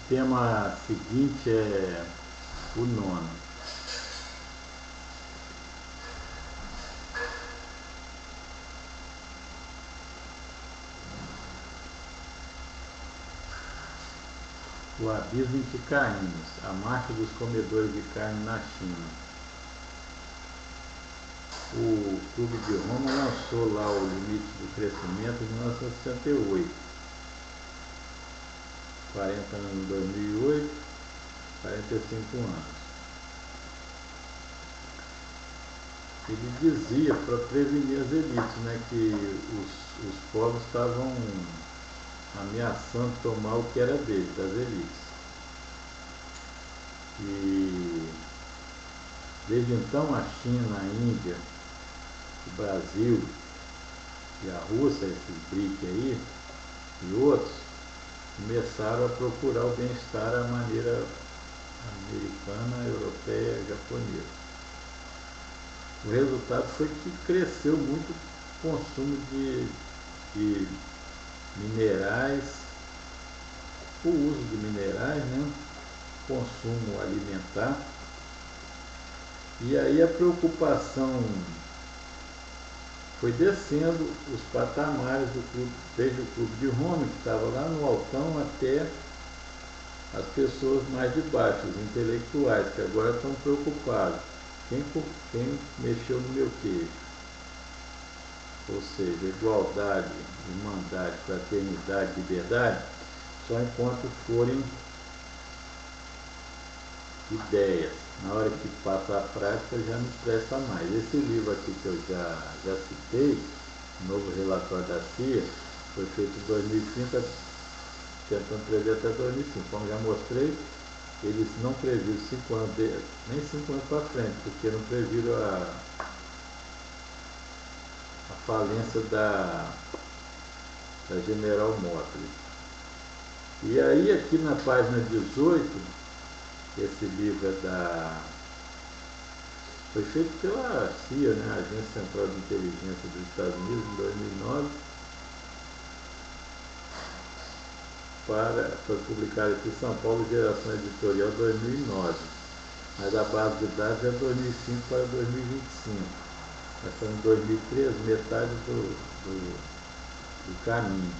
tema seguinte é o nono. O abismo em que caímos, a marcha dos comedores de carne na China. O Clube de Roma lançou lá o limite do crescimento em 1968. 40 anos em 2008, 45 anos. Ele dizia, para prevenir as elites, né, que os povos estavam ameaçando tomar o que era deles, das elites. E desde então a China, a Índia, o Brasil e a Rússia, esses BRIC aí, e outros, começaram a procurar o bem-estar à maneira americana, europeia, japonesa. O resultado foi que cresceu muito o consumo de minerais, o uso de minerais, né? Consumo alimentar. E aí a preocupação foi descendo os patamares do clube, desde o Clube de Roma, que estava lá no altão, até as pessoas mais de baixo, os intelectuais, que agora estão preocupados. Quem mexeu no meu queijo? Ou seja, igualdade, irmandade, fraternidade, liberdade, só enquanto forem ideias. Na hora que passa a prática já não presta mais. Esse livro aqui que eu já citei, o novo relatório da CIA, foi feito em 2005, tentando prever até 2005. Como já mostrei, eles não previram 5 anos, nem 5 anos para frente, porque não previram a falência da General Motors. E aí aqui na página 18, esse livro foi feito pela CIA, né, a Agência Central de Inteligência dos Estados Unidos, em 2009, foi publicado aqui em São Paulo, Geração Editorial 2009, mas a base de dados é 2005 para 2025. Nós estamos em 2013, metade do caminho.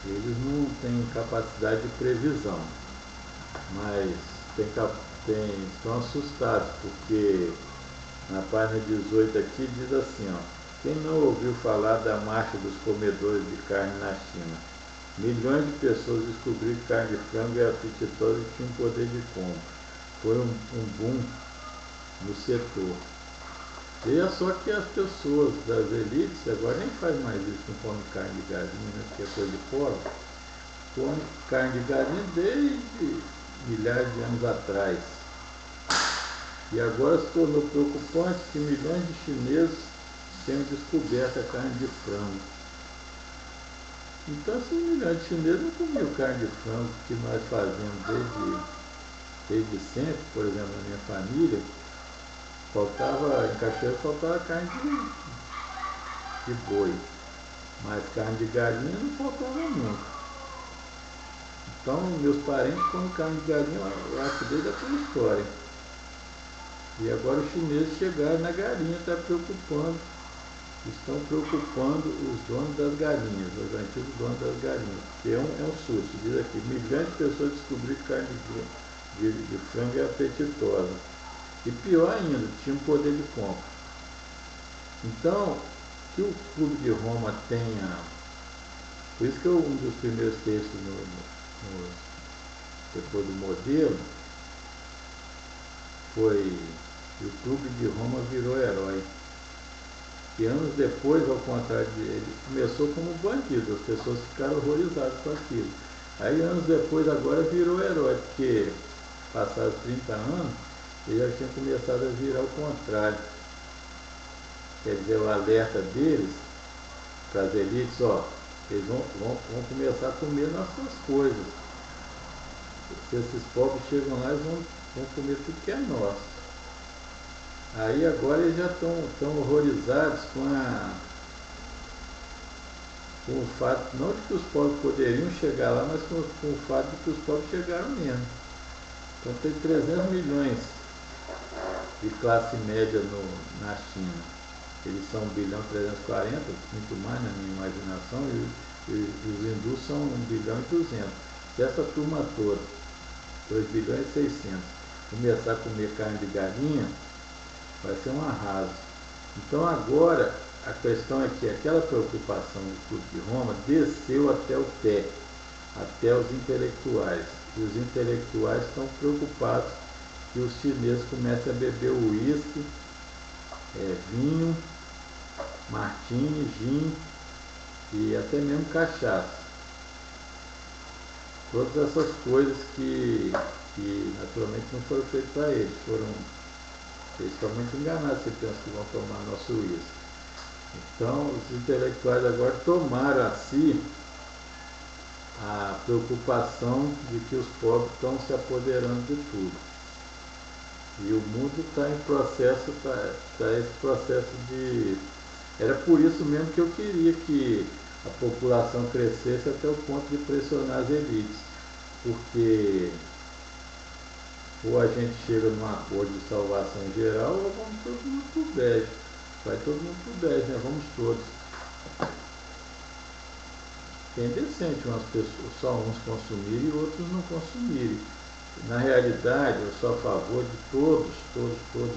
Eles não têm capacidade de previsão, mas estão assustados, porque na página 18 aqui diz assim, ó, quem não ouviu falar da marcha dos comedores de carne na China? Milhões de pessoas descobriram que carne de frango é apetitosa e tinha um poder de compra. Foi um boom no setor. Veja só que as pessoas das elites agora nem faz mais isso, não come carne de galinha, né, porque é coisa de pobre. Come carne de galinha desde milhares de anos atrás. E agora se tornou preocupante que milhões de chineses tenham descoberto a carne de frango. Então esses milhões de chineses não comiam carne de frango que nós fazemos desde sempre. Por exemplo, na minha família, em Cachoeira faltava carne de boi, mas carne de galinha não faltava nunca. Então, meus parentes comem carne de galinha, eu acho desde aquela história. E agora os chineses chegaram na galinha, estão preocupando os donos das galinhas, os antigos donos das galinhas, porque é um susto. Diz aqui, milhões de pessoas descobriram que carne de frango é apetitosa. E pior ainda, tinha um poder de compra. Então, que o Clube de Roma tenha... Por isso que um dos primeiros textos depois do modelo foi o Clube de Roma virou herói. E anos depois, ao contrário dele, começou como bandido, as pessoas ficaram horrorizadas com aquilo. Aí anos depois agora virou herói, porque passados 30 anos, ele já tinha começado a virar o contrário. Quer dizer, o alerta deles para as elites, ó, eles vão começar a comer nossas coisas. Se esses povos chegam lá, eles vão comer tudo que é nosso. Aí agora eles já estão horrorizados com com o fato, não de que os pobres poderiam chegar lá, mas com o fato de que os pobres chegaram mesmo. Então tem 300 milhões de classe média na China. Eles são 1 bilhão 340, muito mais na minha imaginação, e os hindus são 1 bilhão e 200. Se essa turma toda, 2 bilhões e 600, começar a comer carne de galinha, vai ser um arraso. Então agora, a questão é que aquela preocupação do Clube de Roma desceu até o pé, até os intelectuais. E os intelectuais estão preocupados que os chineses comecem a beber uísque, vinho, martini, gin e até mesmo cachaça. Todas essas coisas que naturalmente não foram feitas para eles. Eles estão muito enganados se pensam que vão tomar nosso uísque. Então, os intelectuais agora tomaram a si a preocupação de que os pobres estão se apoderando de tudo. E o mundo está em processo, está esse processo de... Era por isso mesmo que eu queria que a população crescesse até o ponto de pressionar as elites, porque ou a gente chega num acordo de salvação geral, ou vamos todo mundo pro bege. Vai todo mundo pro bege, né? Vamos todos. É indecente umas pessoas, só uns consumirem e outros não consumirem. Na realidade, eu sou a favor de todos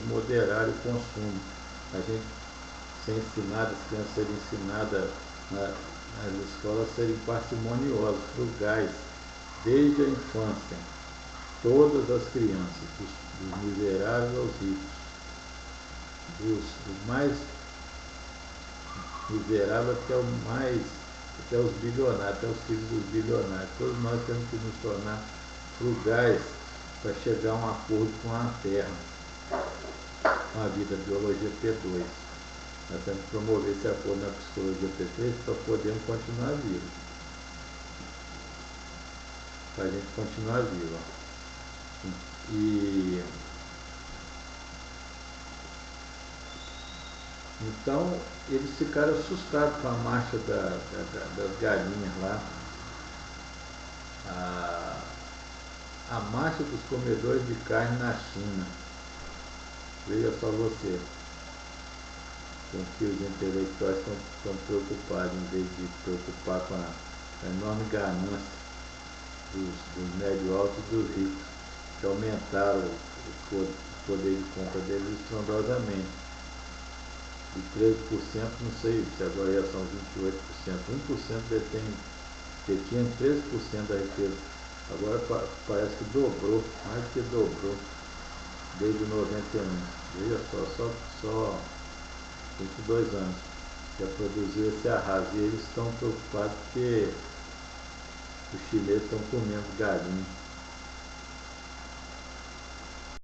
moderar o consumo. A gente ser ensinado, as crianças serem ensinadas nas escolas serem parcimoniosas, frugais, desde a infância. Todas as crianças, dos miseráveis aos ricos, dos mais miseráveis até os bilionários, até os filhos dos bilionários. Todos nós temos que nos tornar frugais para chegar a um acordo com a Terra, com a vida, biologia P2. Nós temos que promover esse acordo na psicologia P3 para podermos continuar vivos. Para a gente continuar vivo. E então eles ficaram assustados com a marcha das galinhas lá, a marcha dos comedores de carne na China. Veja só você, com que os intelectuais estão preocupados, em vez de preocupar com a enorme ganância dos médio altos e dos ricos, que aumentaram o poder de compra deles estrondosamente. De 13%, não sei se agora já são 28%. 1% detinha 13% da riqueza. Agora parece que dobrou, mais que dobrou, desde 91. Veja só 22 anos, já produziu esse arraso. E eles estão preocupados porque os chineses estão comendo galinha.